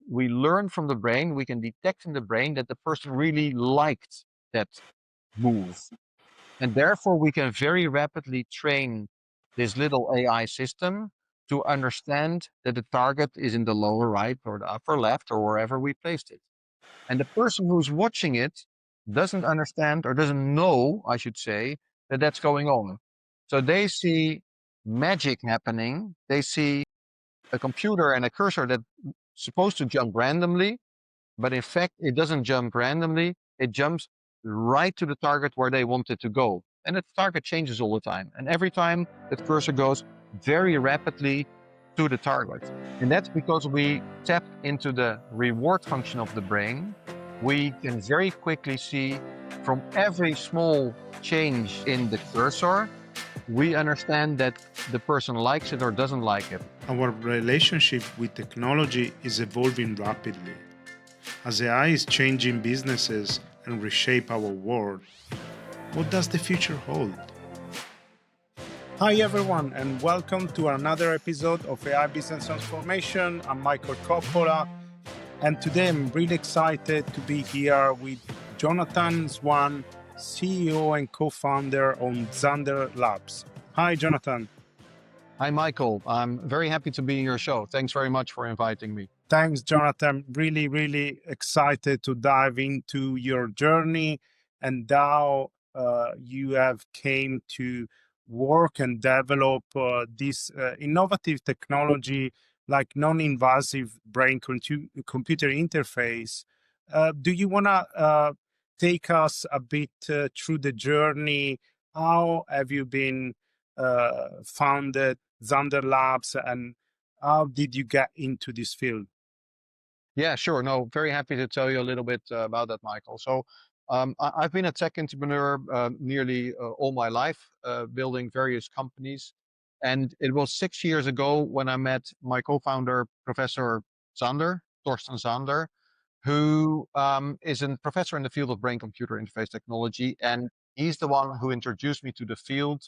we learn from the brain, we can detect in the brain that the person really liked that move. And therefore, we can very rapidly train this little AI system to understand that the target is in the lower right or the upper left or wherever we placed it. And the person who's watching it doesn't understand or doesn't know, I should say, that that's going on. So they see magic happening. They see a computer and a cursor that's supposed to jump randomly, but in fact, it doesn't jump randomly. It jumps right to the target where they want it to go. And the target changes all the time. And every time that cursor goes very rapidly to the target. And that's because we tap into the reward function of the brain. We can very quickly see from every small change in the cursor, we understand that the person likes it or doesn't like it. Our relationship with technology is evolving rapidly. As AI is changing businesses and reshape our world, what does the future hold? Hi everyone, and welcome to another episode of AI Business Transformation. I'm Michael Coppola, and today I'm really excited to be here with Jonathan Zwaan, CEO and co-founder of Zander Labs. Hi, Jonathan. Hi, Michael. I'm very happy to be in your show. Thanks very much for inviting me. Thanks, Jonathan. Really excited to dive into your journey and how you have came to work and develop this innovative technology like non-invasive brain computer interface. Do you want to take us a bit through the journey? How have you been founded Zander Labs, and how did you get into this field? Yeah, sure. No, very happy to tell you a little bit about that, Michael. So I've been a tech entrepreneur nearly all my life, building various companies. And it was 6 years ago when I met my co-founder, Professor Zander, Thorsten Zander, who is a professor in the field of brain-computer interface technology. And he's the one who introduced me to the field.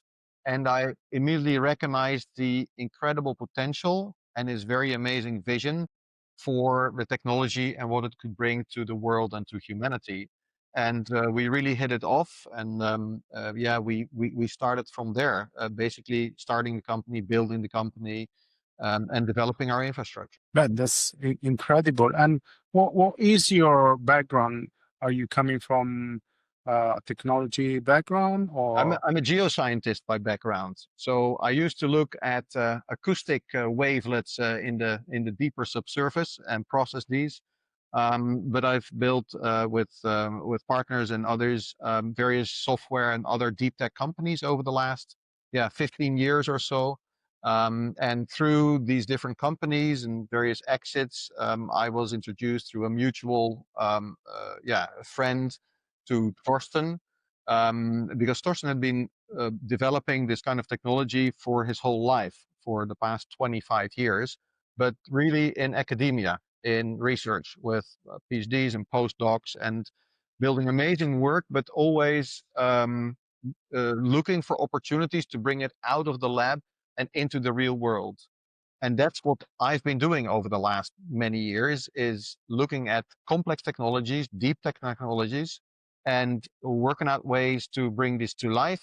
And I immediately recognized the incredible potential and his very amazing vision for the technology and what it could bring to the world and to humanity. And we really hit it off. And yeah, we started from there, basically starting the company, building the company, and developing our infrastructure. That's incredible. And what is your background? Are you coming from a technology background, I'm or? a geoscientist by background, so I used to look at acoustic wavelets in the deeper subsurface and process these. But I've built with partners and others various software and other deep tech companies over the last 15 years or so. And through these different companies and various exits, I was introduced through a mutual friend to Thorsten, because Thorsten had been developing this kind of technology for his whole life, for the past 25 years, but really in academia, in research with PhDs and postdocs, and building amazing work, but always looking for opportunities to bring it out of the lab and into the real world. And that's what I've been doing over the last many years, is looking at complex technologies, deep tech technologies, and working out ways to bring this to life,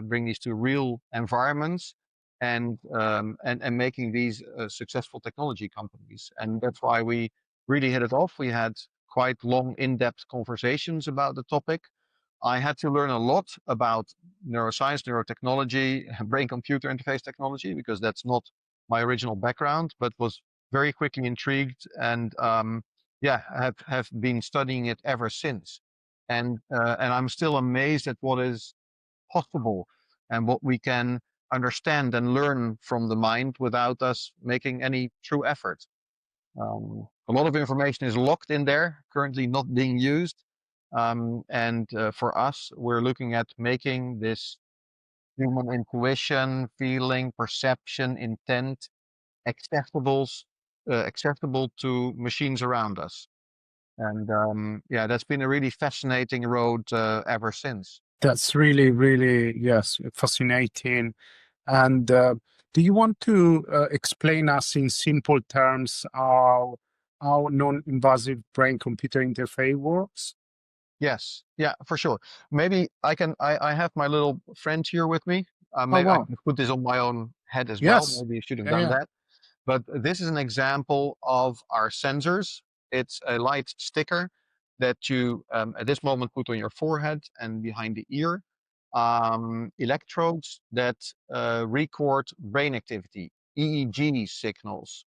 bring these to real environments, and making these successful technology companies. And that's why we really hit it off. We had quite long, in-depth conversations about the topic. I had to learn a lot about neuroscience, neurotechnology, brain-computer interface technology, because that's not my original background, but was very quickly intrigued, and have been studying it ever since. And I'm still amazed at what is possible and what we can understand and learn from the mind without us making any true effort. A lot of information is locked in there, currently not being used. And for us, we're looking at making this human intuition, feeling, perception, intent accessible to machines around us. And that's been a really fascinating road ever since. That's really, yes, fascinating. And do you want to explain us in simple terms how how non-invasive brain-computer interface works? Yes, yeah, for sure. Maybe I have my little friend here with me. Oh, Maybe I wow. can put this on my own head as well. Yes. Maybe you should have Yeah, done yeah. that. But this is an example of our sensors. It's a light sticker that you, at this moment, put on your forehead and behind the ear. Electrodes that record brain activity, EEG signals.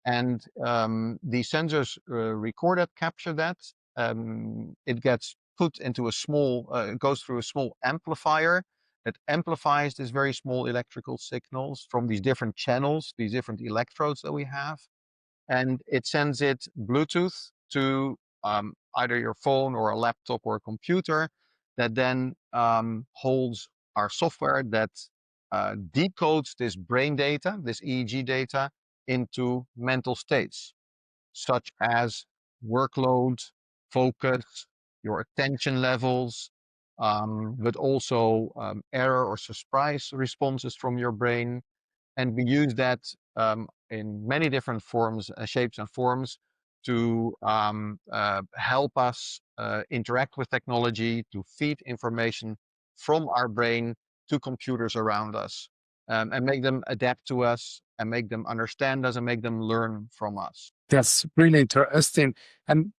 And the sensors record that, capture that. It gets put into a small, it goes through a small amplifier that amplifies these very small electrical signals from these different channels, these different electrodes that we have. And it sends it Bluetooth to either your phone or a laptop or a computer that then holds our software that decodes this brain data, this EEG data, into mental states, such as workload, focus, your attention levels, but also error or surprise responses from your brain. And we use that in many different forms, shapes and forms to help us interact with technology, to feed information from our brain to computers around us, and make them adapt to us and make them understand us and make them learn from us. That's really interesting. And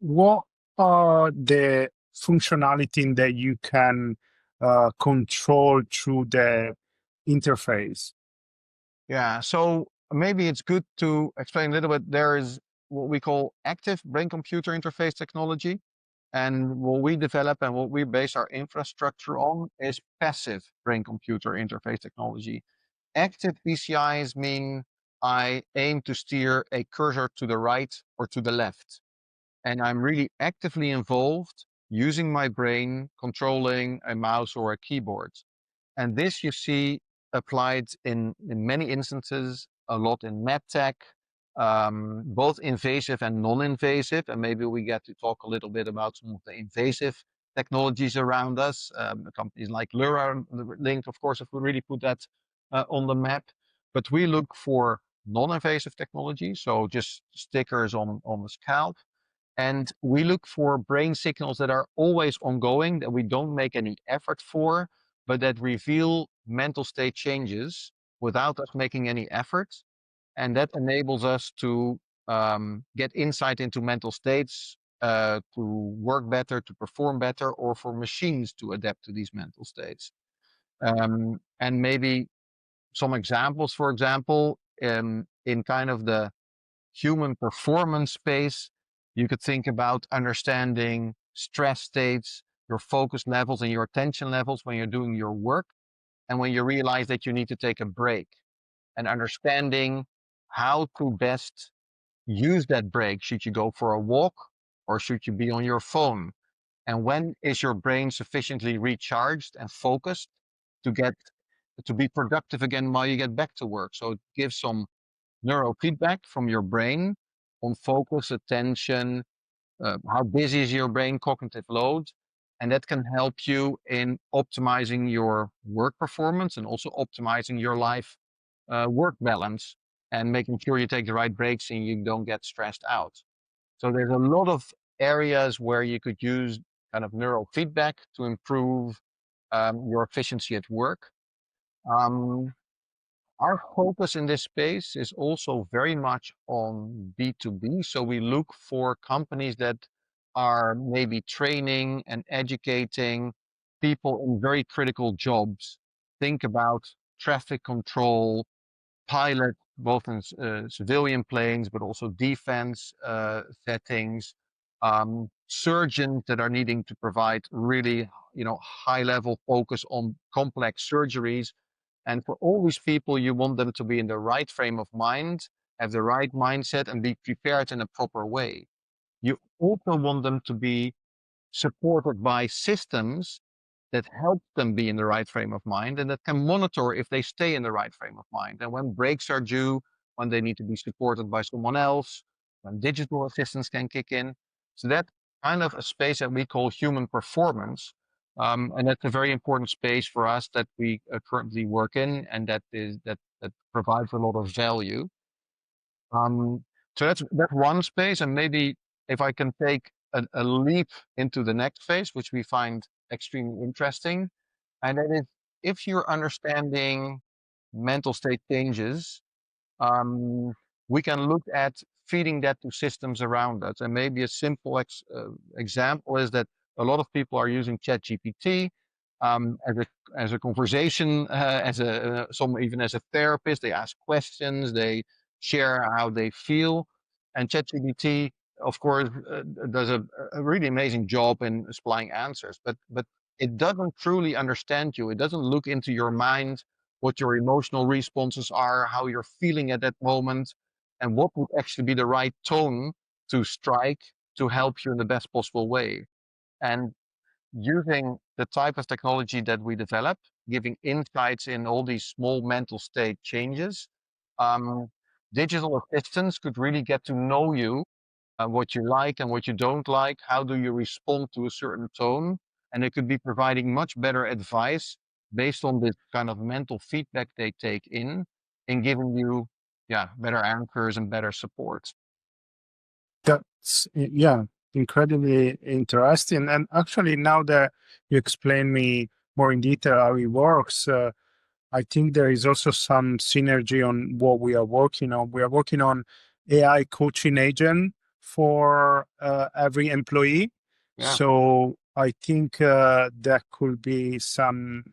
what are the functionality that you can control through the interface? Yeah, so maybe it's good to explain a little bit. There is what we call active brain-computer interface technology. And what we develop and what we base our infrastructure on is passive brain-computer interface technology. Active BCIs mean I aim to steer a cursor to the right or to the left. And I'm really actively involved using my brain, controlling a mouse or a keyboard. And this you see applied in many instances, a lot in medtech, both invasive and non-invasive. And maybe we get to talk a little bit about some of the invasive technologies around us. Companies like Neuralink, of course, if we really put that on the map. But we look for non-invasive technology, so just stickers on the scalp. And we look for brain signals that are always ongoing, that we don't make any effort for, but that reveal mental state changes without us making any effort. And that enables us to get insight into mental states, to work better, to perform better, or for machines to adapt to these mental states. And maybe some examples, for example, in kind of the human performance space, you could think about understanding stress states, your focus levels, and your attention levels when you're doing your work, and when you realize that you need to take a break, and understanding how to best use that break. Should you go for a walk or should you be on your phone? And when is your brain sufficiently recharged and focused to get to be productive again while you get back to work? So it gives some neurofeedback from your brain on focus, attention, how busy is your brain, cognitive load, and that can help you in optimizing your work performance and also optimizing your life work balance and making sure you take the right breaks and you don't get stressed out. So there's a lot of areas where you could use kind of neurofeedback to improve your efficiency at work. Um, our focus in this space is also very much on B2B. So we look for companies that are maybe training and educating people in very critical jobs. Think about traffic control, pilot, both in civilian planes, but also defense settings, surgeons that are needing to provide really, high level focus on complex surgeries. And for all these people, you want them to be in the right frame of mind, have the right mindset, and be prepared in a proper way. You also want them to be supported by systems that help them be in the right frame of mind and that can monitor if they stay in the right frame of mind. And when breaks are due, when they need to be supported by someone else, when digital assistance can kick in. So that kind of a space that we call human performance. And that's a very important space for us that we currently work in, and that provides a lot of value. Um, So that's one space, and maybe if I can take a leap into the next phase, which we find extremely interesting, and that is if you're understanding mental state changes, um, we can look at feeding that to systems around us. And maybe a simple example is that a lot of people are using ChatGPT as a conversation, as a some even as a therapist. They ask questions, they share how they feel, and ChatGPT, of course, does a really amazing job in supplying answers. But it doesn't truly understand you. It doesn't look into your mind, what your emotional responses are, how you're feeling at that moment, and what would actually be the right tone to strike to help you in the best possible way. And using the type of technology that we develop, giving insights in all these small mental state changes, um, digital assistants could really get to know you, what you like and what you don't like. How do you respond to a certain tone? And they could be providing much better advice based on this kind of mental feedback they take in giving you, yeah, better answers and better support. That's, yeah, incredibly interesting. And actually, now that you explain me more in detail how it works, I think there is also some synergy on what we are working on. We are working on AI coaching agent for every employee. Yeah, So I think there could be some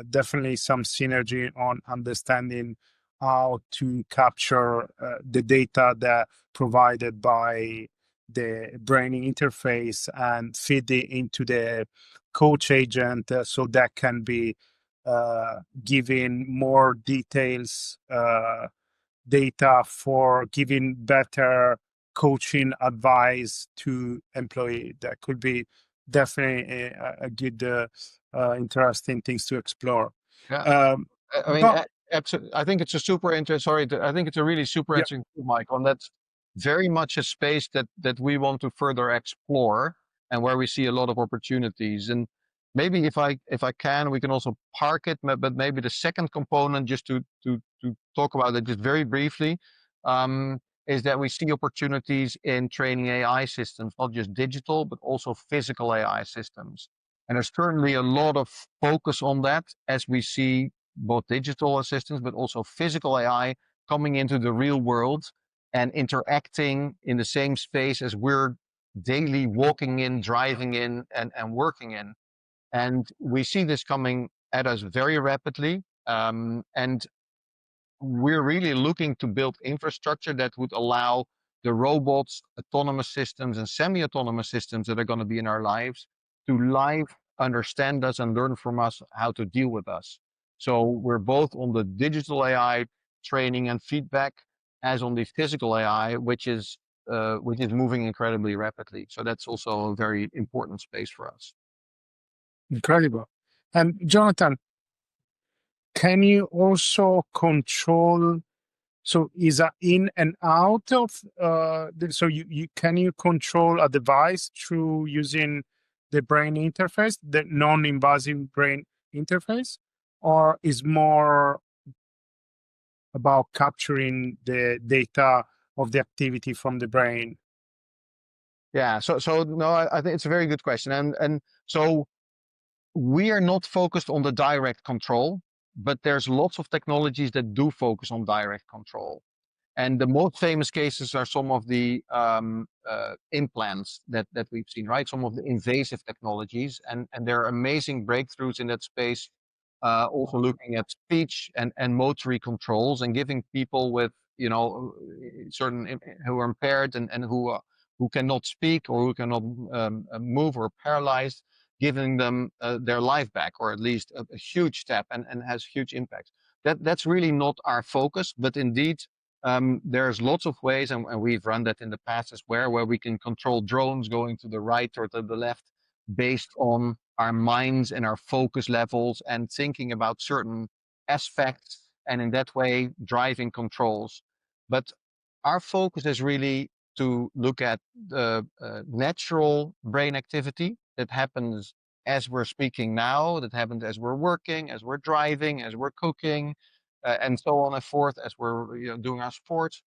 definitely some synergy on understanding how to capture the data that provided by the brain interface and feed it into the coach agent, so that can be giving more details, data for giving better coaching advice to employee. That could be definitely a good, interesting things to explore. yeah. Um, I mean, but absolutely. I think it's a super interesting. Sorry, I think it's a really super yeah, interesting, Michael, and that's very much a space that we want to further explore and where we see a lot of opportunities. And maybe if I can, we can also park it. But maybe the second component, just to talk about it just very briefly, um, is that we see opportunities in training AI systems, not just digital, but also physical AI systems. And there's currently a lot of focus on that as we see both digital assistants, but also physical AI coming into the real world and interacting in the same space as we're daily walking in, driving in, and working in. And we see this coming at us very rapidly. And we're really looking to build infrastructure that would allow the robots, autonomous systems, and semi-autonomous systems that are going to be in our lives to live understand us and learn from us how to deal with us. So we're both on the digital AI training and feedback as on the physical AI, which is moving incredibly rapidly. So that's also a very important space for us. incredible. And Jonathan, can you also control? So is that in and out of so you can you control a device through using the brain interface, the non-invasive brain interface, or is more about capturing the data of the activity from the brain? Yeah. So no, I think it's a very good question, and so we are not focused on the direct control, but there's lots of technologies that do focus on direct control. And the most famous cases are some of the implants that we've seen, right? Some of the invasive technologies, and there are amazing breakthroughs in that space. Also looking at speech and motory controls and giving people with, certain who are impaired and who cannot speak or who cannot move or paralyzed, giving them their life back, or at least a huge step, and has huge impact. That's really not our focus, but indeed there's lots of ways, and we've run that in the past as well, where we can control drones going to the right or to the left based on our minds and our focus levels and thinking about certain aspects, and in that way driving controls. But our focus is really to look at the natural brain activity that happens as we're speaking now, that happens as we're working, as we're driving, as we're cooking, and so on and forth, as we're doing our sports.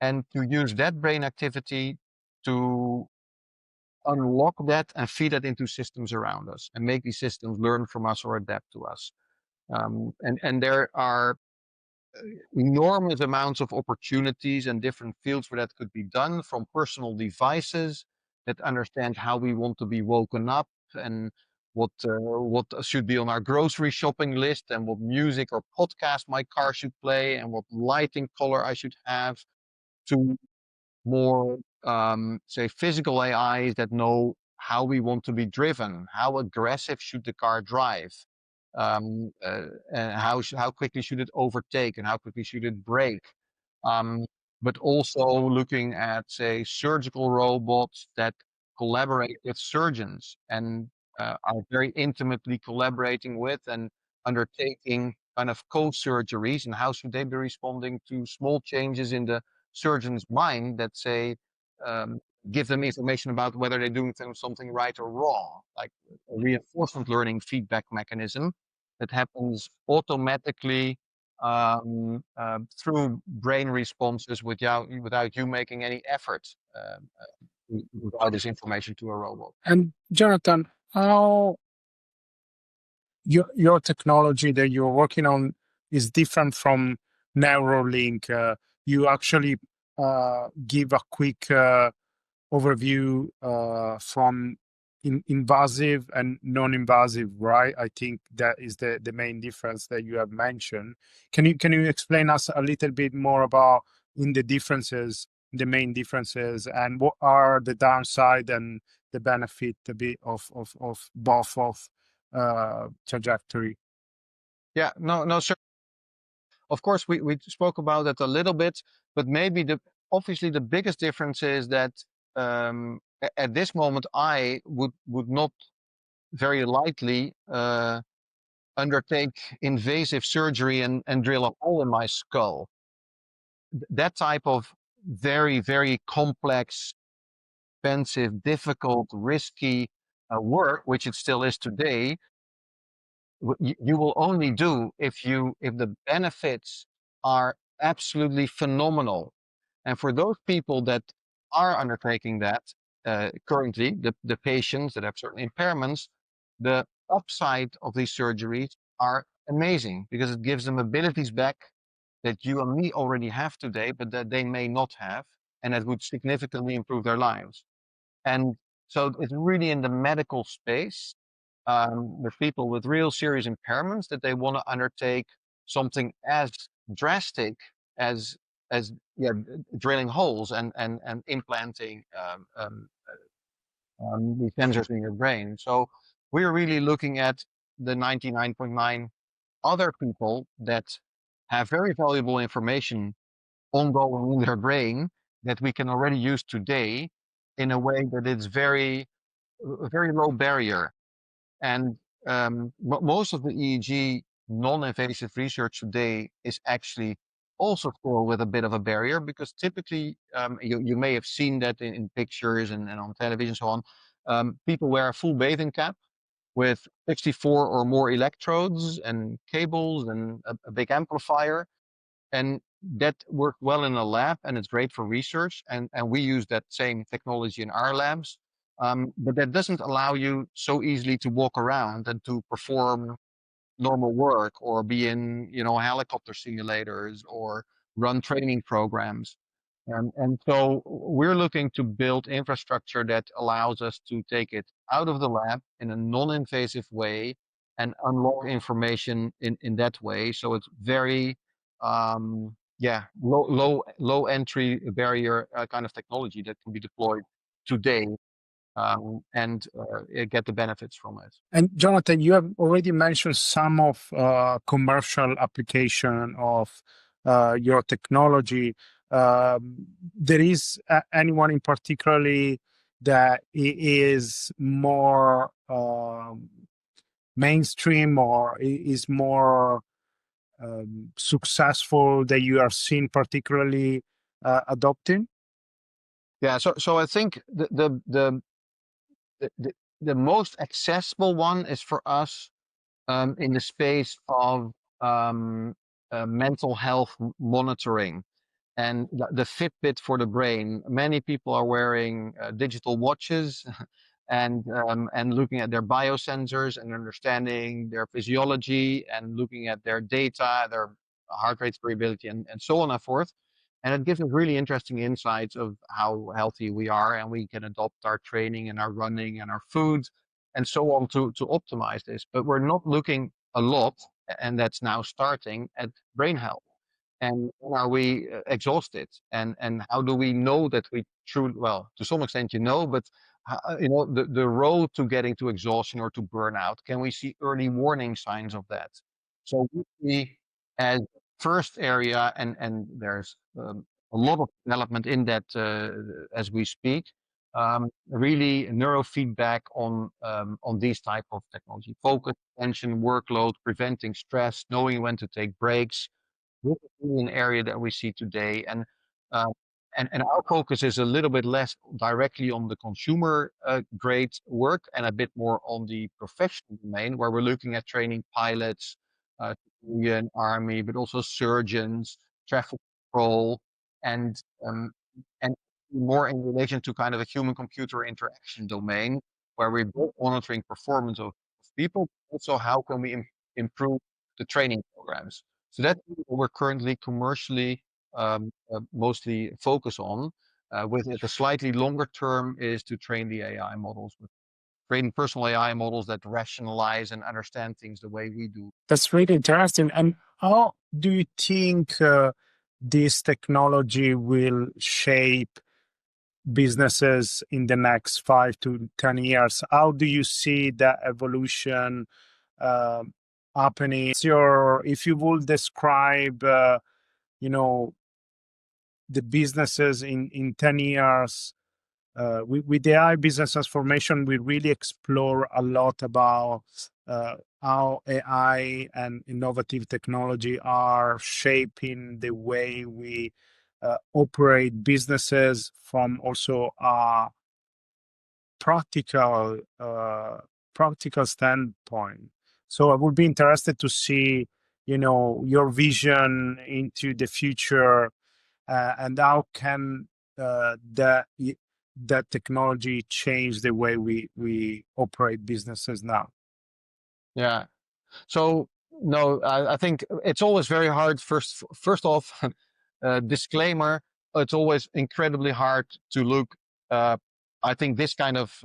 and to use that brain activity to unlock that and feed it into systems around us and make these systems learn from us or adapt to us. And there are enormous amounts of opportunities and different fields where that could be done, from personal devices that understand how we want to be woken up and what should be on our grocery shopping list and what music or podcast my car should play and what lighting color I should have, to more, say, physical AIs that know how we want to be driven, how aggressive should the car drive, and how quickly should it overtake, and how quickly should it brake. Um, but also looking at, say, surgical robots that collaborate with surgeons and are very intimately collaborating with and undertaking kind of co-surgeries, and how should they be responding to small changes in the surgeon's mind that, say, um, give them information about whether they're doing something right or wrong, like a reinforcement learning feedback mechanism that happens automatically through brain responses without you making any effort to provide this information to a robot. And Jonathan, how your technology that you're working on is different from Neuralink? You actually give a quick overview from invasive and non-invasive, right? I think that is the main difference that you have mentioned. Can you explain us a little bit more about the main differences, and what are the downside and the benefit a bit of both of trajectory? Yeah, no, sir. Of course, we spoke about it a little bit, but maybe obviously the biggest difference is that at this moment I would not very lightly undertake invasive surgery and drill a hole in my skull. That type of very, very complex, expensive, difficult, risky work, which it still is today, you will only do if the benefits are absolutely phenomenal. And for those people that are undertaking that currently, the patients that have certain impairments, the upside of these surgeries are amazing because it gives them abilities back that you and me already have today, but that they may not have, and that would significantly improve their lives. And so it's really in the medical space, with people with real serious impairments, that they want to undertake something as drastic as yeah, drilling holes and implanting these sensors in your brain. So we're really looking at the 99.9 other people that have very valuable information ongoing in their brain that we can already use today in a way that it's very low barrier. And most of the EEG non-invasive research today is actually also still with a bit of a barrier, because typically you may have seen that in pictures and on television and so on. People wear a full bathing cap with 64 or more electrodes and cables and a big amplifier, and that worked well in a lab and it's great for research, and we use that same technology in our labs. But that doesn't allow you so easily to walk around and to perform normal work or be in, helicopter simulators or run training programs. And so we're looking to build infrastructure that allows us to take it out of the lab in a non-invasive way and unlock information in that way. So it's very, low entry barrier kind of technology that can be deployed today, and get the benefits from it. And Jonathan, you have already mentioned some of commercial application of your technology. There is anyone in particularly that is more mainstream or is more successful that you are seeing particularly adopting? Yeah, so I think the most accessible one is for us in the space of mental health monitoring. and the Fitbit for the brain. Many people are wearing digital watches and looking at their biosensors and understanding their physiology and looking at their data, their heart rate variability, and so on and forth. And it gives us really interesting insights of how healthy we are, and we can adopt our training and our running and our food and so on to optimize this. But we're not looking a lot, and that's now starting, at brain health. And are we exhausted? And how do we know that we truly, well, to some extent, but the road to getting to exhaustion or to burnout, can we see early warning signs of that? So we see as first area, and there's a lot of development in that as we speak. Really neurofeedback on these type of technology: focus, attention, workload, preventing stress, knowing when to take breaks. This is really an area that we see today, uh, and our focus is a little bit less directly on the consumer grade work and a bit more on the professional domain, where we're looking at training pilots, civilian, army, but also surgeons, traffic control, and um, and more in relation to kind of a human-computer interaction domain, where we're both monitoring performance of people, but also how can we improve the training programs. So that's what we're currently commercially mostly focus on. With it, a slightly longer term is to train the AI models, with creating personal AI models that rationalize and understand things the way we do. That's really interesting. And how do you think this technology will shape businesses in the next 5 to 10 years? How do you see that evolution happening? If you would describe, the businesses in 10 years, with AI business transformation, we really explore a lot about how AI and innovative technology are shaping the way we operate businesses from also a practical practical standpoint. So I would be interested to see, your vision into the future, and how can that technology change the way we operate businesses now? Yeah. So no, I think it's always very hard. First off, disclaimer: it's always incredibly hard to look. I think this kind of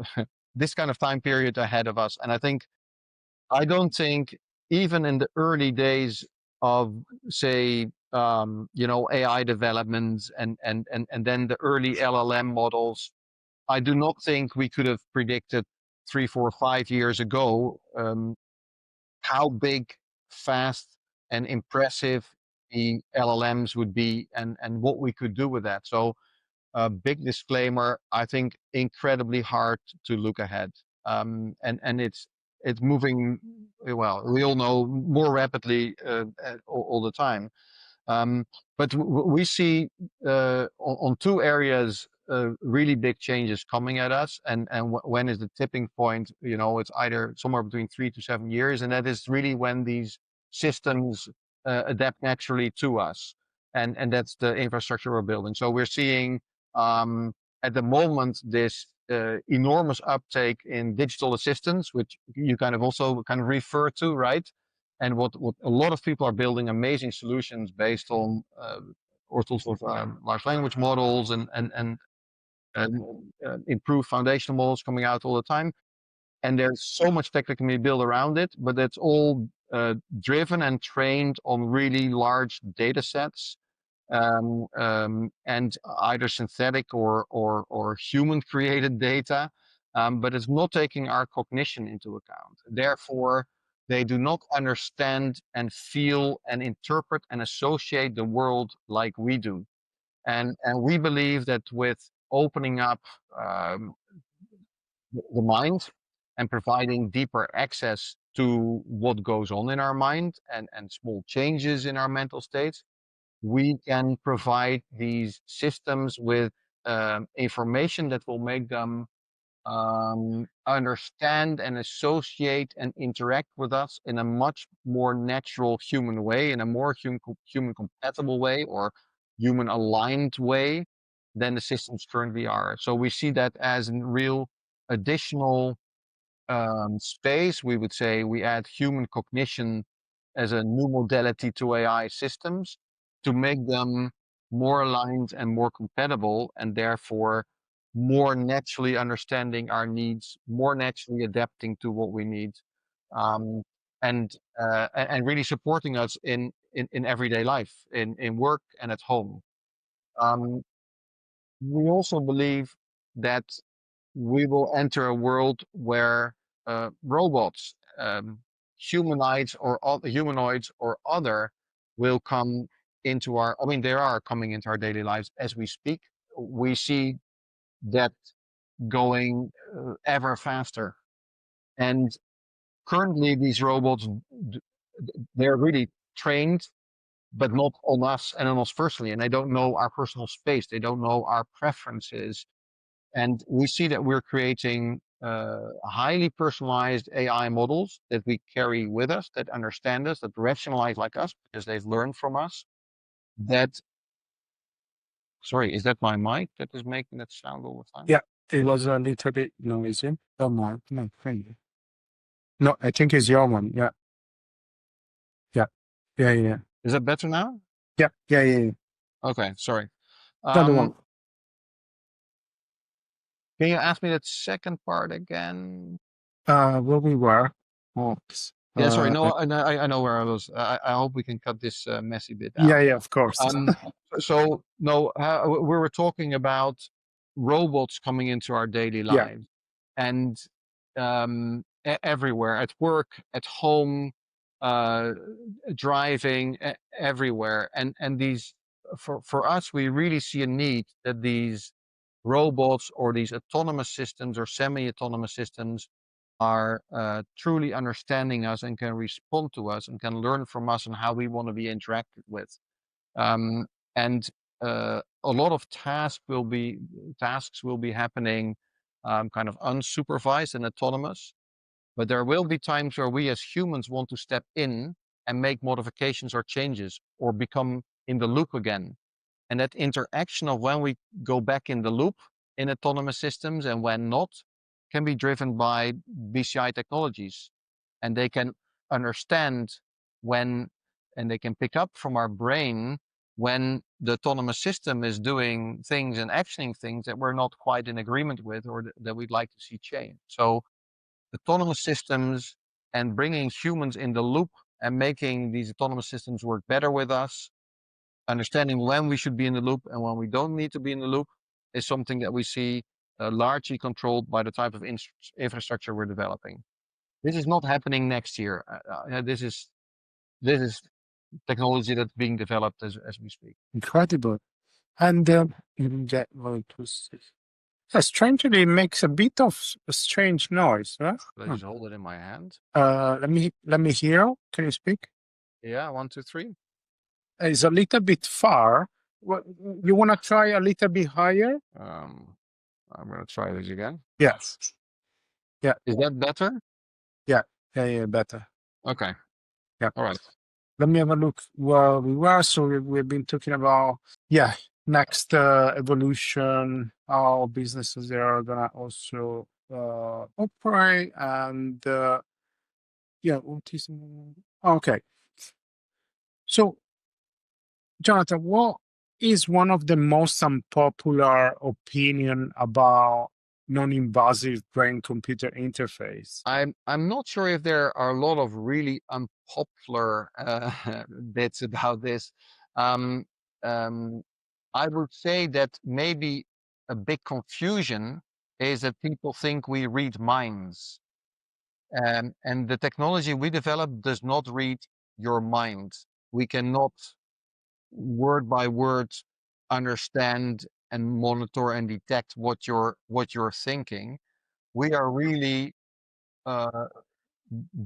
this kind of time period ahead of us, and I don't think even in the early days of, say, AI developments and then the early LLM models, I do not think we could have predicted 3, 4, 5 years ago how big, fast, and impressive the LLMs would be, and what we could do with that. So, big disclaimer: I think incredibly hard to look ahead, and it's moving. Well, we all know, more rapidly all the time. Um, but we see on two areas really big changes coming at us, and when is the tipping point? It's either somewhere between 3 to 7 years, and that is really when these systems adapt naturally to us, and that's the infrastructure we're building. So we're seeing at the moment this enormous uptake in digital assistants, which you kind of also kind of refer to, right? And what a lot of people are building amazing solutions based on all sorts of large language models and improved foundational models coming out all the time. And there's so much tech that can be built around it, but it's all driven and trained on really large data sets, and either synthetic or human created data, but it's not taking our cognition into account. Therefore, they do not understand and feel and interpret and associate the world like we do. And we believe that with opening up um, the mind and providing deeper access to what goes on in our mind, and small changes in our mental states, we can provide these systems with information that will make them understand and associate and interact with us in a much more natural human way, in a more human compatible way, or human aligned way than the systems currently are. So we see that as a real additional space. We would say we add human cognition as a new modality to AI systems to make them more aligned and more compatible, and therefore more naturally understanding our needs, more naturally adapting to what we need, um, and really supporting us in everyday life, in work and at home. Um, we also believe that we will enter a world where robots, humanoids or other, will come into our. I mean, they are coming into our daily lives as we speak. We see that going ever faster, and currently these robots, they're really trained, but not on us and on us personally, and they don't know our personal space. They don't know our preferences. And we see that we're creating highly personalized AI models that we carry with us, that understand us, that rationalize like us because they've learned from us. That, sorry, is that my mic that is making that sound all the time? Yeah, it was a little bit noisy. Oh my, no, no, I think it's your one. Yeah, yeah, yeah, yeah, Is that better now? yeah, yeah, yeah. Yeah. Okay, sorry. Another one. Can you ask me that second part again? Where we were. Oh, Yeah, sorry. No, I know where I was. I hope we can cut this messy bit yeah, out. yeah, of course. So no, we were talking about robots coming into our daily Yeah, lives, and everywhere, at work, at home, uh, driving, everywhere. And these, for us, we really see a need that these robots or these autonomous systems or semi-autonomous systems are truly understanding us and can respond to us and can learn from us and how we want to be interacted with. Um, and a lot of tasks will be happening kind of unsupervised and autonomous. But there will be times where we as humans want to step in and make modifications or changes or become in the loop again. And that interaction of when we go back in the loop in autonomous systems and when not can be driven by BCI technologies. And they can understand when, and they can pick up from our brain when the autonomous system is doing things and actioning things that we're not quite in agreement with or that we'd like to see change. So autonomous systems and bringing humans in the loop and making these autonomous systems work better with us, understanding when we should be in the loop and when we don't need to be in the loop, is something that we see largely controlled by the type of infrastructure we're developing. This is not happening next year. This is technology that's being developed as we speak. incredible. And that well, it was strangely it makes a bit of a strange noise, right? I just hold it in my hand. Let me hear. Can you speak? Yeah, 1, 2, 3. It's a little bit far. What, you want to try a little bit higher? I'm gonna try this again. Yes. Yeah. Is that better? Yeah. Yeah. Yeah. Better. Okay. Yeah. All right. Let me have a look where we were. So we've been talking about, yeah, next evolution, how businesses are gonna also operate, and yeah, autism. Okay. So, Jonathan, what is one of the most unpopular opinion about non-invasive brain-computer interface? I'm not sure if there are a lot of really unpopular bits about this. Um, um, I would say that maybe a big confusion is that people think we read minds. And the technology we develop does not read your mind. We cannot word by word understand and monitor and detect what you're thinking. We are really uh,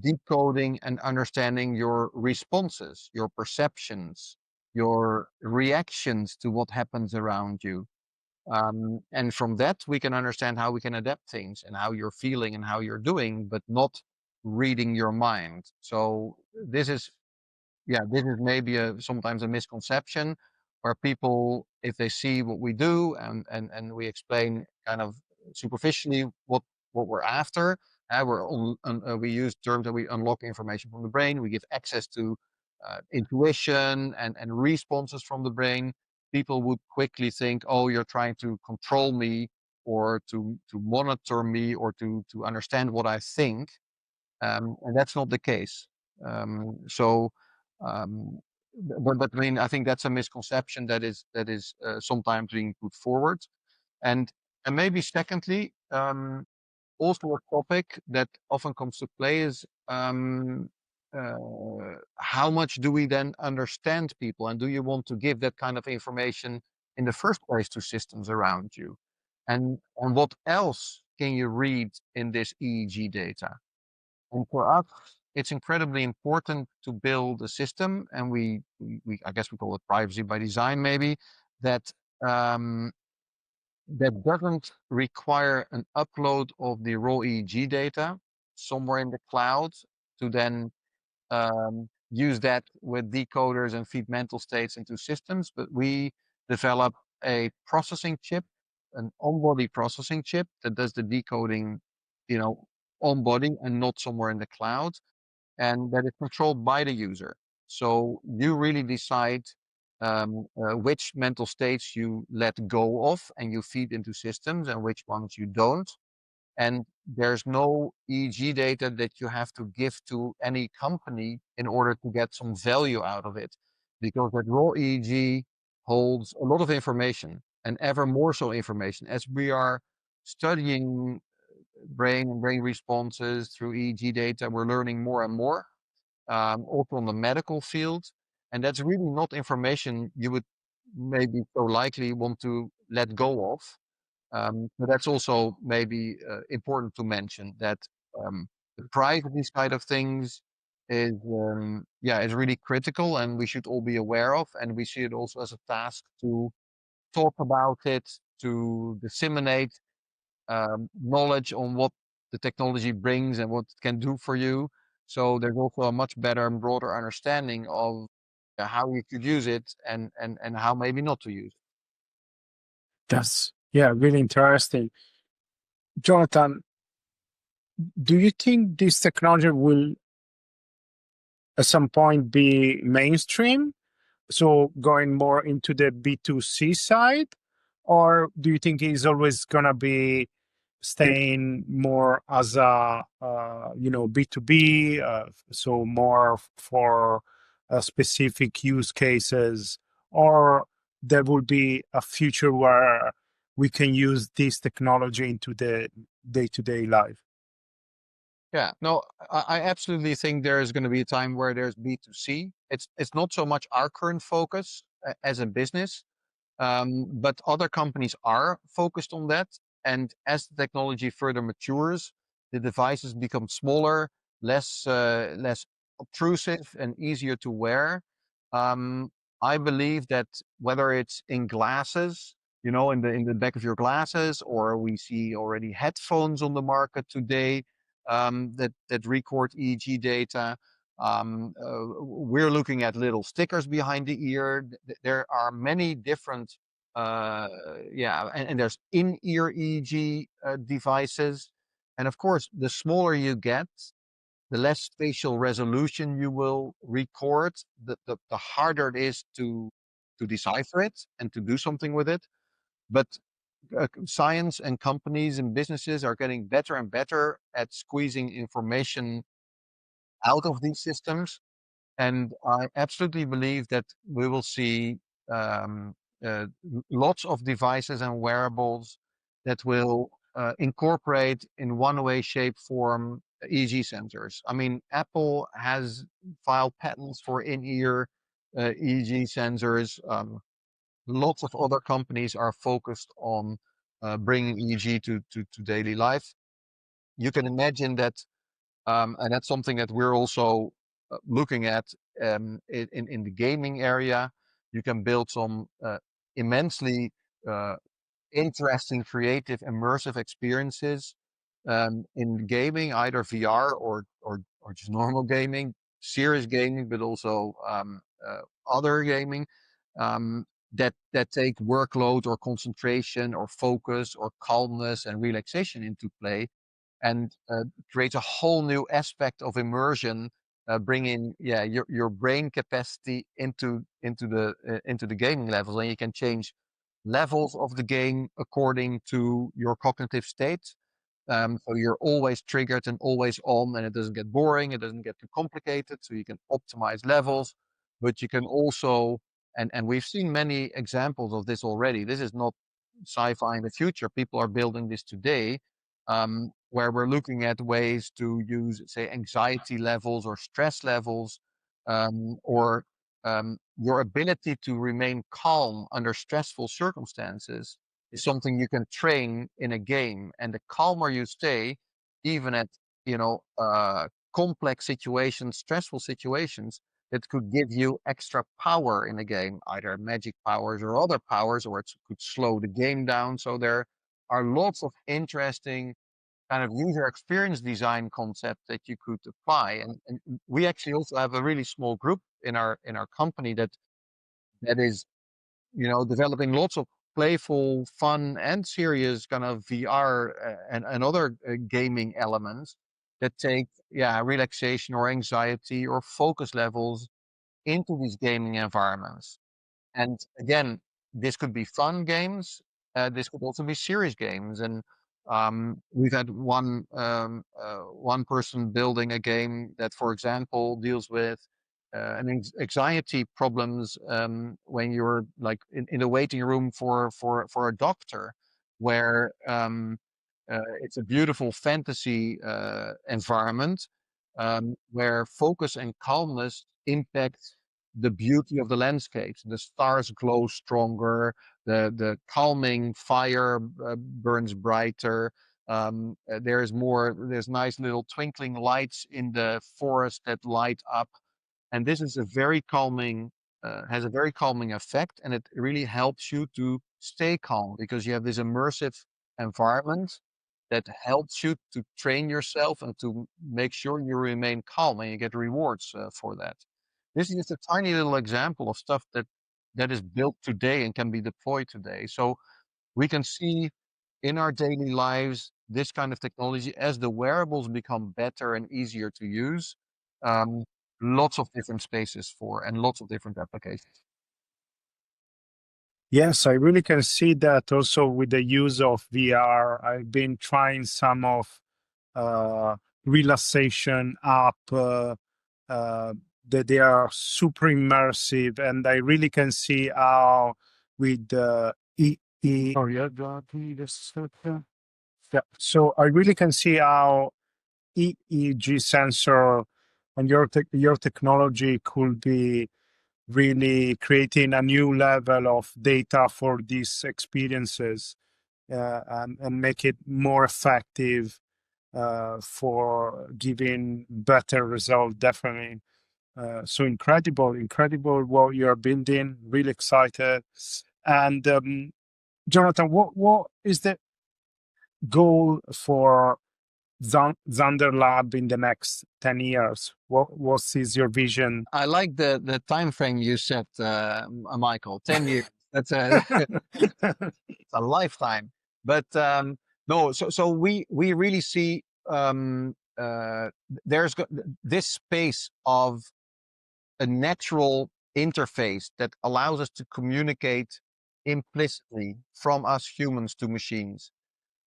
decoding and understanding your responses, your perceptions, your reactions to what happens around you. And from that, we can understand how we can adapt things and how you're feeling and how you're doing, but not reading your mind. So this is, yeah, this is maybe sometimes a misconception. where people, if they see what we do and we explain kind of superficially what we're after, we use terms that we unlock information from the brain, we give access to intuition and responses from the brain, people would quickly think, oh, you're trying to control me or to monitor me or to understand what I think. And that's not the case. So, but I mean, I think that's a misconception that is sometimes being put forward. And maybe secondly, also a topic that often comes to play is uh, how much do we then understand people, and do you want to give that kind of information in the first place to systems around you? And what else can you read in this EEG data? And for us, it's incredibly important to build a system, and we I guess we call it privacy by design, maybe that um, that doesn't require an upload of the raw EEG data somewhere in the cloud to then use that with decoders and feed mental states into systems. But we develop a processing chip, an on-body processing chip that does the decoding, on body and not somewhere in the cloud, and that is controlled by the user. So you really decide which mental states you let go of and you feed into systems and which ones you don't. And there's no EEG data that you have to give to any company in order to get some value out of it, because that raw EEG holds a lot of information, and ever more so information. As we are studying brain and brain responses through EEG data, we're learning more and more, also on the medical field. And that's really not information you would maybe so likely want to let go of. But that's also maybe important to mention that the price of these kind of things is really critical, and we should all be aware of. And we see it also as a task to talk about it, to disseminate knowledge on what the technology brings and what it can do for you. So there's also a much better and broader understanding of how you could use it and how maybe not to use it. That's, yeah, really interesting. Jonathan, do you think this technology will at some point be mainstream? So going more into the B2C side? Or do you think it's always going to be staying more as a, B2B, so more for specific use cases? Or there will be a future where we can use this technology into the day-to-day life? Yeah, no, I absolutely think there is going to be a time where there's B2C. It's not so much our current focus as a business, but other companies are focused on that. And as the technology further matures, the devices become smaller, less obtrusive, and easier to wear. Um, I believe that whether it's in glasses, in the back of your glasses, or we see already headphones on the market today that record EEG data. We're looking at little stickers behind the ear. There are many different, and there's in-ear EEG devices. And of course, the smaller you get, the less spatial resolution you will record, the harder it is to decipher it and to do something with it. But science and companies and businesses are getting better and better at squeezing information out of these systems. And I absolutely believe that we will see um, lots of devices and wearables that will incorporate in one way, shape, form EEG sensors. I mean, Apple has filed patents for in-ear EEG sensors. Lots of other companies are focused on bringing EEG to daily life. You can imagine that, and that's something that we're also looking at in the gaming area. You can build some immensely interesting, creative, immersive experiences in gaming, either VR or just normal gaming, serious gaming, but also other gaming. that take workload or concentration or focus or calmness and relaxation into play, and creates a whole new aspect of immersion, bringing your brain capacity into the gaming levels, and you can change levels of the game according to your cognitive state. So you're always triggered and always on, and it doesn't get boring, it doesn't get too complicated. So you can optimize levels, but you can also, and we've seen many examples of this already. This is not sci-fi in the future. People are building this today, where we're looking at ways to use, say, anxiety levels or stress levels, or your ability to remain calm under stressful circumstances is something you can train in a game. And the calmer you stay, even at, complex situations, stressful situations, that could give you extra power in the game, either magic powers or other powers, or it could slow the game down. So there are lots of interesting kind of user experience design concepts that you could apply. And we actually also have a really small group in our company that is, developing lots of playful, fun, and serious kind of VR and other gaming elements that take, relaxation or anxiety or focus levels into these gaming environments. And again, this could be fun games. This could also be serious games. And we've had one person building a game that, for example, deals with anxiety problems when you're like in the waiting room for a doctor, where it's a beautiful fantasy environment, where focus and calmness impact the beauty of the landscapes. The stars glow stronger, the calming fire burns brighter. There's nice little twinkling lights in the forest that light up, and this is a very calming, has a very calming effect, and it really helps you to stay calm because you have this immersive environment that helps you to train yourself and to make sure you remain calm, and you get rewards for that. This is just a tiny little example of stuff that is built today and can be deployed today. So we can see in our daily lives this kind of technology as the wearables become better and easier to use. Um, Lots of different spaces for and lots of different applications. Yes, I really can see that also with the use of VR. I've been trying some of uh, relaxation app that they are super immersive, and I really can see how with the oh yeah, yeah. So I really can see how EEG sensor and your technology could be really creating a new level of data for these experiences, and make it more effective for giving better result, definitely. So incredible what you're building. Really excited. And Jonathan, what is the goal for Zander Lab in the next 10 years? What is your vision? I like the time frame you set, Michael. 10 years. That's a it's a lifetime. But no, so we really see there's this space of a natural interface that allows us to communicate implicitly from us humans to machines,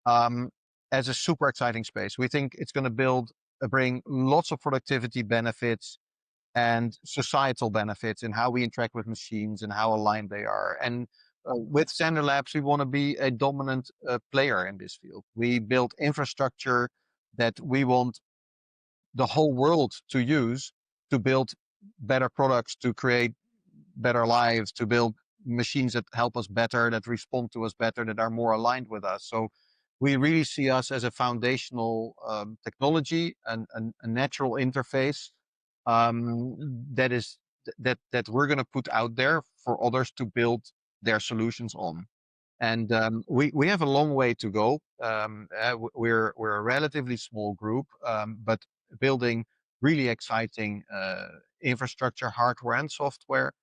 um, as a super exciting space. We think it's going to bring lots of productivity benefits and societal benefits in how we interact with machines and how aligned they are. And with Zander Labs, we want to be a dominant player in this field. We build infrastructure that we want the whole world to use to build better products, to create better lives, to build machines that help us better, that respond to us better, that are more aligned with us. So we really see us as a foundational technology and a natural interface, that is that we're going to put out there for others to build their solutions on. And we have a long way to go. We're a relatively small group, but building really exciting infrastructure, hardware and software.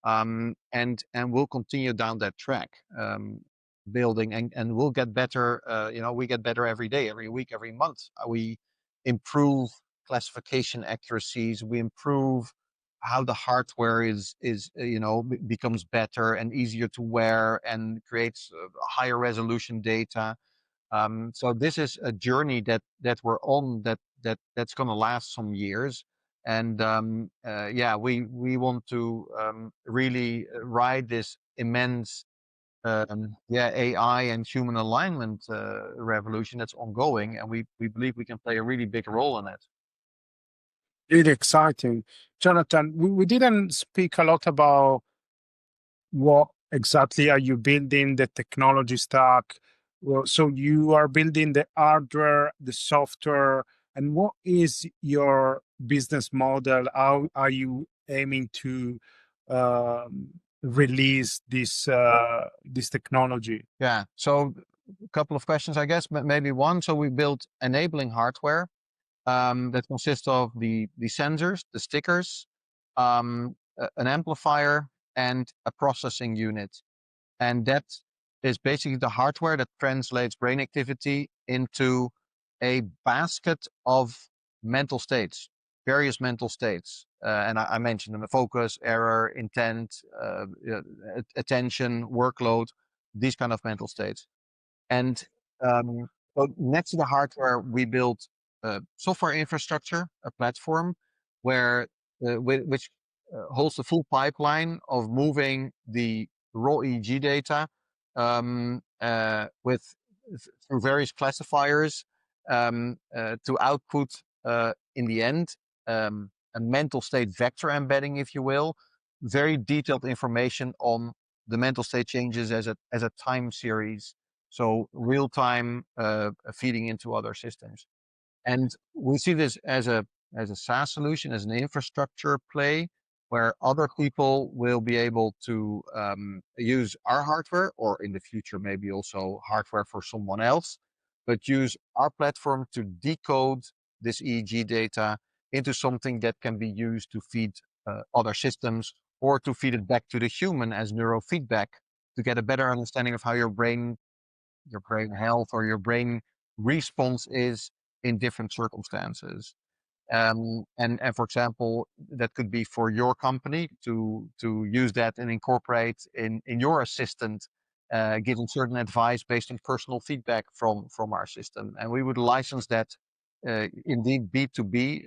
and we'll continue down that track, building, and we'll get better. We get better every day, every week, every month. We improve classification accuracies. We improve how the hardware becomes better and easier to wear and creates higher resolution data. So this is a journey that we're on, that's going to last some years. And we want to really ride this immense AI and human alignment revolution that's ongoing, and we believe we can play a really big role in it. Really exciting. Jonathan, we didn't speak a lot about what exactly are you building, the technology stack. Well, so you are building the hardware, the software, and what is your business model? How are you aiming to release this technology? Yeah, so a couple of questions, I guess, maybe one. So we built enabling hardware that consists of the sensors, the stickers, an amplifier, and a processing unit. And that is basically the hardware that translates brain activity into a basket of mental states, various mental states. And I mentioned them: focus, error, intent, attention, workload, these kind of mental states. And so next to the hardware, we built software infrastructure, a platform which holds the full pipeline of moving the raw EEG data through various classifiers to output in the end a mental state vector embedding, if you will, very detailed information on the mental state changes as a time series. So real time feeding into other systems. And we see this as a SaaS solution, as an infrastructure play, where other people will be able to use our hardware, or in the future, maybe also hardware for someone else, but use our platform to decode this EEG data into something that can be used to feed other systems, or to feed it back to the human as neurofeedback, to get a better understanding of how your brain health or your brain response is in different circumstances. And for example, that could be for your company to use that and incorporate in your assistant, giving certain advice based on personal feedback from our system. And we would license that indeed B2B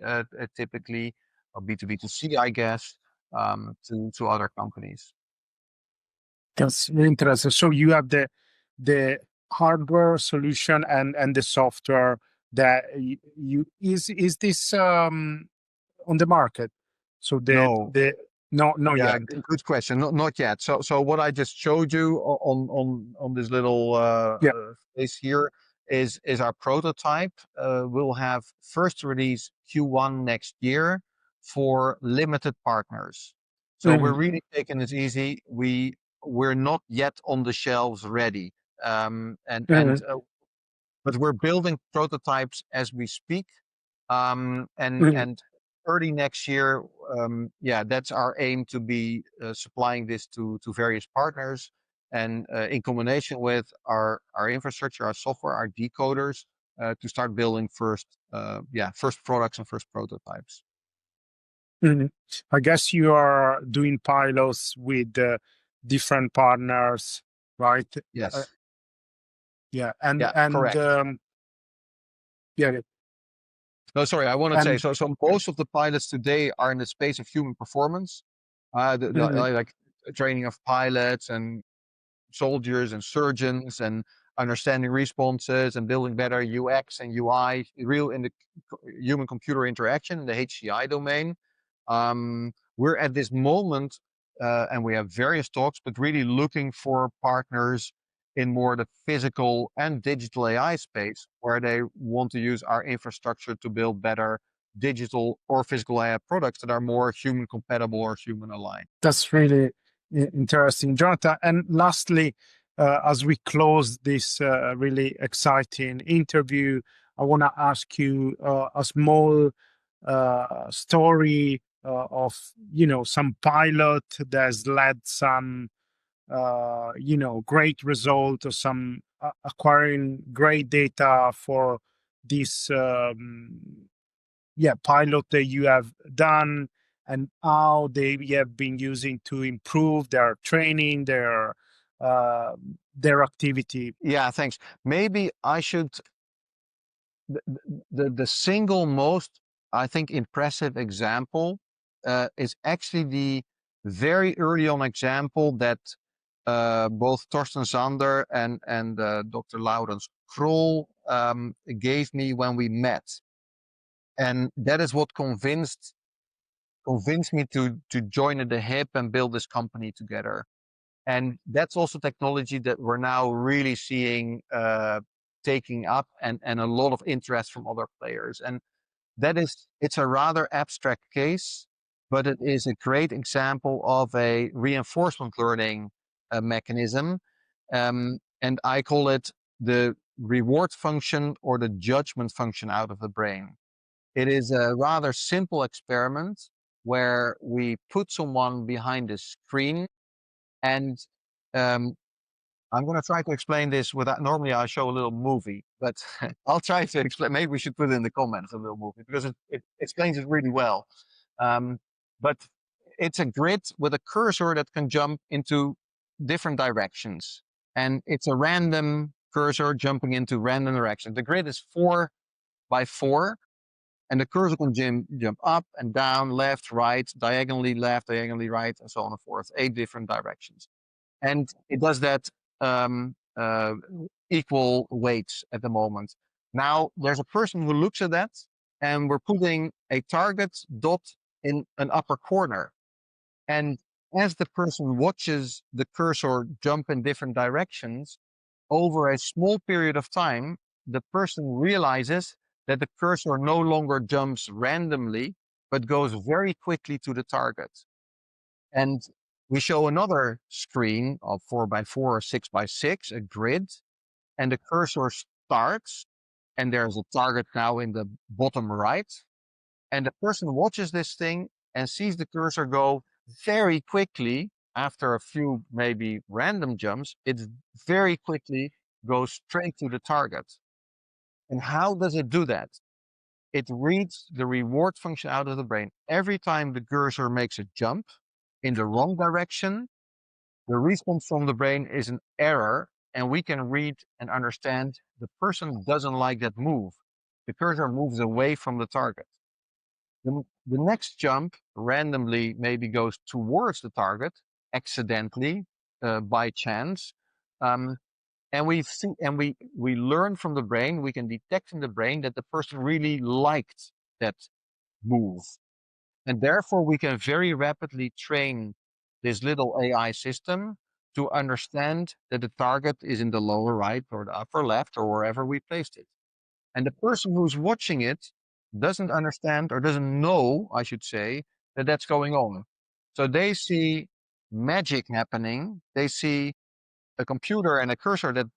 typically, or B2B2C, I guess, to other companies. That's very interesting. So you have the hardware solution and the software that is this on the market? So No. No, not Yeah, yet. good question. Not yet. So what I just showed you on this little Yeah. space here is our prototype. We'll have first release Q1 next year for limited partners. So we're really taking this easy. We're not yet on the shelves ready. But we're building prototypes as we speak. And early next year, that's our aim, to be supplying this to various partners, and in combination with our infrastructure, our software, our decoders, to start building first products and first prototypes. I guess you are doing pilots with different partners, right? Yes. Yeah, Correct. Yeah. No, sorry, I want to say, so most of the pilots today are in the space of human performance, like training of pilots and soldiers and surgeons, and understanding responses and building better UX and UI, real in the human computer interaction in the HCI domain. We're at this moment, and we have various talks, but really looking for partners in more the physical and digital AI space, where they want to use our infrastructure to build better digital or physical AI products that are more human compatible or human aligned. That's really interesting, Jonathan. And lastly, as we close this really exciting interview, I want to ask you a small story of some pilot that's led some great result, or some acquiring great data for this pilot that you have done, and how they have been using to improve their training, their activity? Yeah, thanks. Maybe I should, the single most, I think, impressive example is actually the very early on example that both Torsten Zander and Dr. Laurens Krol gave me when we met. And that is what convinced me to join at the hip and build this company together. And that's also technology that we're now really seeing taking up, and a lot of interest from other players. And it's a rather abstract case, but it is a great example of a reinforcement learning mechanism. And I call it the reward function or the judgment function out of the brain. It is a rather simple experiment where we put someone behind a screen, and um, I'm going to try to explain this without, normally I show a little movie, but I'll try to explain. Maybe we should put it in the comments, a little movie, because it explains it really well. But it's a grid with a cursor that can jump into different directions. And it's a random cursor jumping into random directions. The grid is 4 by 4, and the cursor can jump up and down, left, right, diagonally left, diagonally right, and so on and forth, 8 different directions. And it does that equal weights at the moment. Now, there's a person who looks at that, and we're putting a target dot in an upper corner. And as the person watches the cursor jump in different directions, over a small period of time, the person realizes that the cursor no longer jumps randomly, but goes very quickly to the target. And we show another screen of 4 by 4 or 6 by 6, a grid, and the cursor starts, and there's a target now in the bottom right. And the person watches this thing and sees the cursor go very quickly after a few maybe random jumps. It very quickly goes straight to the target. And how does it do that? It reads the reward function out of the brain. Every time the cursor makes a jump in the wrong direction, the response from the brain is an error, and we can read and understand the person doesn't like that move. The cursor moves away from the target. The next jump randomly maybe goes towards the target, accidentally, by chance. And we learn from the brain, we can detect in the brain that the person really liked that move. And therefore, we can very rapidly train this little AI system to understand that the target is in the lower right or the upper left or wherever we placed it. And the person who's watching it doesn't understand, or doesn't know, I should say, that that's going on. So they see magic happening. They see a computer and a cursor that's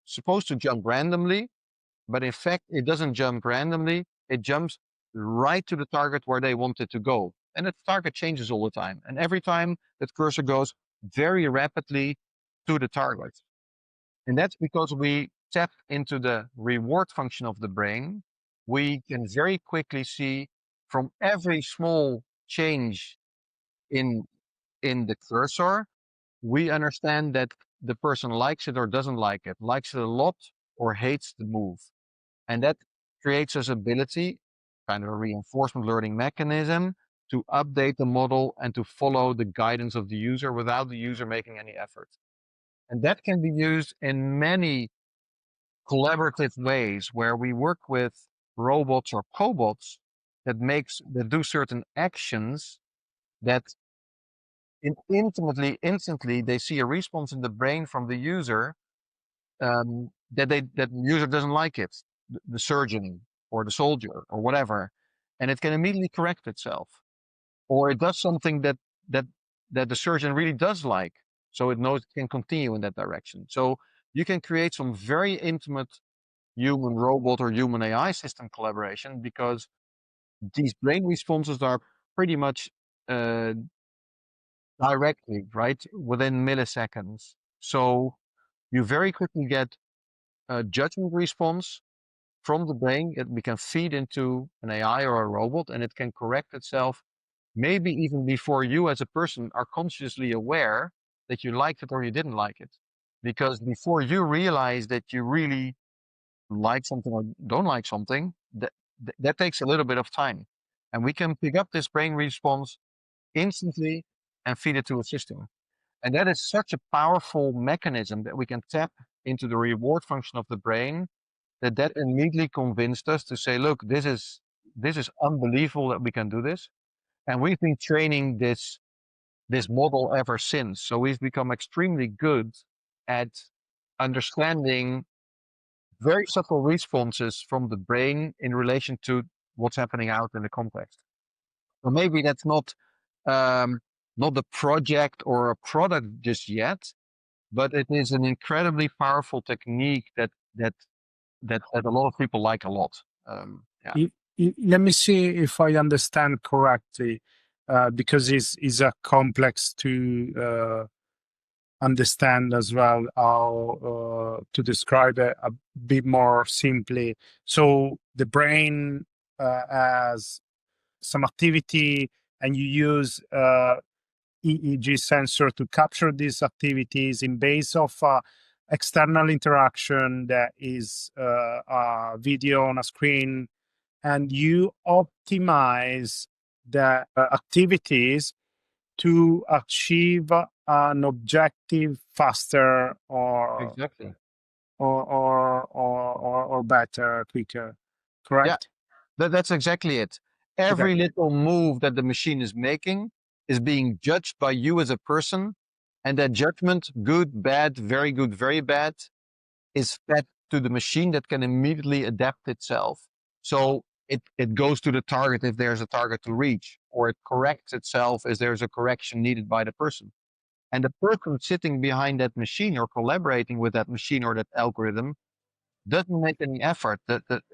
supposed to jump randomly, but in fact, it doesn't jump randomly. It jumps right to the target where they want it to go. And the target changes all the time. And every time that cursor goes very rapidly to the target. And that's because we tap into the reward function of the brain. We can very quickly see from every small change in the cursor, we understand that the person likes it or doesn't like it, likes it a lot or hates the move. And that creates this ability, kind of a reinforcement learning mechanism, to update the model and to follow the guidance of the user without the user making any effort. And that can be used in many collaborative ways, where we work with robots or cobots that do certain actions that instantly they see a response in the brain from the user, that the user doesn't like it, the surgeon or the soldier or whatever, and it can immediately correct itself, or it does something that the surgeon really does like, so it knows it can continue in that direction. So you can create some very intimate human robot or human AI system collaboration, because these brain responses are pretty much directly, right, within milliseconds. So you very quickly get a judgment response from the brain that we can feed into an AI or a robot, and it can correct itself maybe even before you as a person are consciously aware that you liked it or you didn't like it. Because before you realize that you really like something or don't like something, that takes a little bit of time. And we can pick up this brain response instantly and feed it to a system. And that is such a powerful mechanism that we can tap into the reward function of the brain that immediately convinced us to say, look, this is unbelievable that we can do this. And we've been training this model ever since. So we've become extremely good at understanding very subtle responses from the brain in relation to what's happening out in the context. So maybe that's not the project or a product just yet, but it is an incredibly powerful technique that a lot of people like a lot. Yeah. Let me see if I understand correctly, because it's a complex to understand as well, how to describe it a bit more simply. So the brain has some activity, and you use EEG sensor to capture these activities in base of external interaction that is a video on a screen, and you optimize the activities to achieve an objective faster or Exactly. or better, quicker, correct? Yeah, that's exactly it. Every little move that the machine is making is being judged by you as a person, and that judgment, good, bad, very good, very bad, is fed to the machine that can immediately adapt itself. So it goes to the target if there's a target to reach, or it corrects itself if there's a correction needed by the person. And the person sitting behind that machine or collaborating with that machine or that algorithm doesn't make any effort.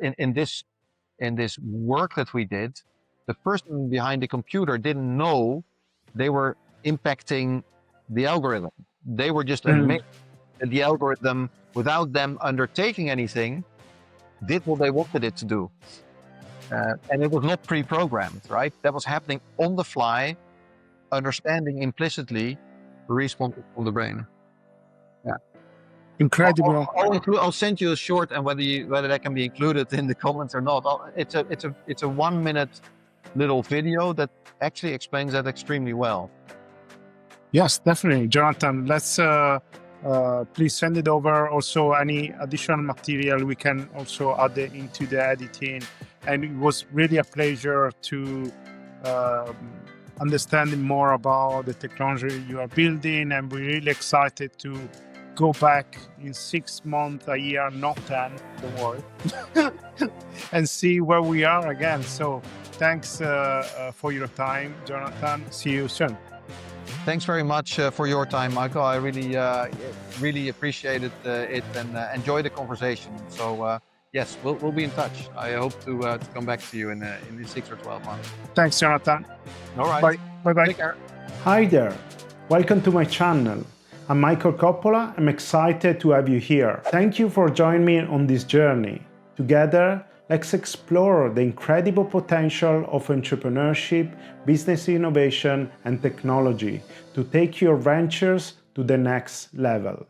In this work that we did, the person behind the computer didn't know they were impacting the algorithm. They were just admitting that the algorithm, without them undertaking anything, did what they wanted it to do. And it was not pre-programmed, right? That was happening on the fly, understanding implicitly the response from the brain. Yeah. Incredible. I'll send you a short, and whether that can be included in the comments or not. It's a 1 minute little video that actually explains that extremely well. Yes, definitely, Jonathan. Let's please send it over. Also, any additional material we can also add it into the editing. And it was really a pleasure to understanding more about the technology you are building, and we're really excited to go back in 6 months, a year, not 10, don't worry, and see where we are again. So thanks for your time, Jonathan. See you soon. Thanks very much for your time, Michael. I really appreciated it and enjoy the conversation. So yes, we'll be in touch. I hope to come back to you in 6 or 12 months. Thanks, Jonathan. All right. Bye. Bye-bye. Take care. Hi there. Welcome to my channel. I'm Michael Coppola. I'm excited to have you here. Thank you for joining me on this journey. Together, let's explore the incredible potential of entrepreneurship, business innovation, and technology to take your ventures to the next level.